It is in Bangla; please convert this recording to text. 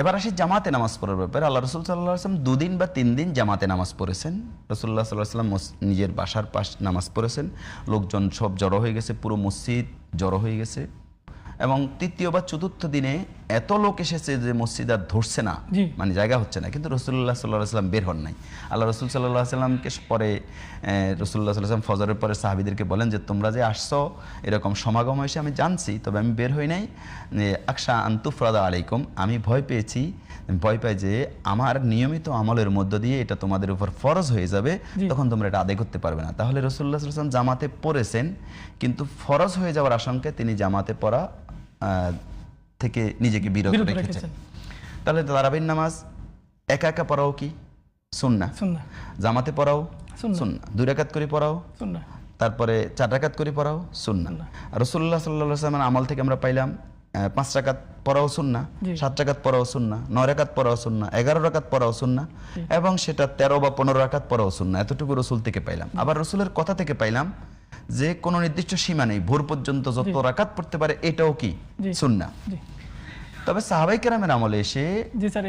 এবার আসি জামাতে নামাজ পড়ার ব্যাপারে। আল্লাহ রসুল সাল্লাল্লাহু আলাইহি ওয়াসাল্লাম 2 দিন বা 3 দিন জামাতে নামাজ পড়েছেন। রাসূলুল্লাহ সাল্লাল্লাহু আলাইহি ওয়াসাল্লাম নিজের বাসার পাশ নামাজ পড়েছেন, লোকজন সব জড়ো হয়ে গেছে, পুরো মসজিদ জড়ো হয়ে গেছে। এবং তৃতীয় বা চতুর্থ দিনে এত লোক এসেছে যে মসজিদ আর ধরছে না, মানে জায়গা হচ্ছে না, কিন্তু রাসূলুল্লাহ সাল্লাল্লাহু আলাইহি ওয়াসাল্লাম বের হন নাই। আল্লাহ রসুল সাল্লাল্লাহু আলাইহি ওয়াসাল্লামকে পরে রাসূলুল্লাহ সাল্লাল্লাহু আলাইহি ওয়াসাল্লাম ফজরের পরে সাহাবীদেরকে বলেন যে তোমরা যে আসছো এরকম সমাগম হয়েছে আমি জানছি, তবে আমি বের হই নাই। আকশা আনতুফরাদা আলাইকুম, আমি ভয় পেয়েছি, ভয় পাই যে আমার নিয়মিত আমলের মধ্য দিয়ে এটা তোমাদের উপর ফরজ হয়ে যাবে, তখন তোমরা এটা আদায় করতে পারবে না। তাহলে রাসূলুল্লাহ সাল্লাল্লাহু আলাইহি ওয়াসাল্লাম জামাতে পড়েছেন, কিন্তু ফরজ হয়ে যাওয়ার আশঙ্কায় তিনি জামাতে পড়া থেকে নিজেকে বিরত রেখেছেন। তাহলে তারাবির নামাজ একা একা পড়াও কি সুন্নাহ, জামাতে পড়াও সুন্নাহ, 2 রাকাত করে পড়াও সুন্নাহ, তারপরে 4 রাকাত করে পড়াও সুন্নাহ। আর রাসূলুল্লাহ সাল্লাল্লাহু আলাইহি ওয়াসাল্লামের আমল থেকে আমরা পাইলাম 5 রাকাত পড়াও সুন্নাহ, 7 রাকাত পড়াও সুন্নাহ, 9 রাকাত পড়াও সুন্নাহ, 11 রাকাত পড়াও সুন্নাহ, এবং সেটা 13 বা 15 রাকাত পড়াও সুন্নাহ। এতটুকু রাসূল থেকে পাইলাম। আবার রাসূলের কথা থেকে পাইলাম যে কোনো নির্দিষ্ট সীমা নেই, ভোর পর্যন্ত যত রাকাত পড়তে পারে এটাও কি সুন্নাহ। তবে সাহাবায়ে কেরামের আমলে এসে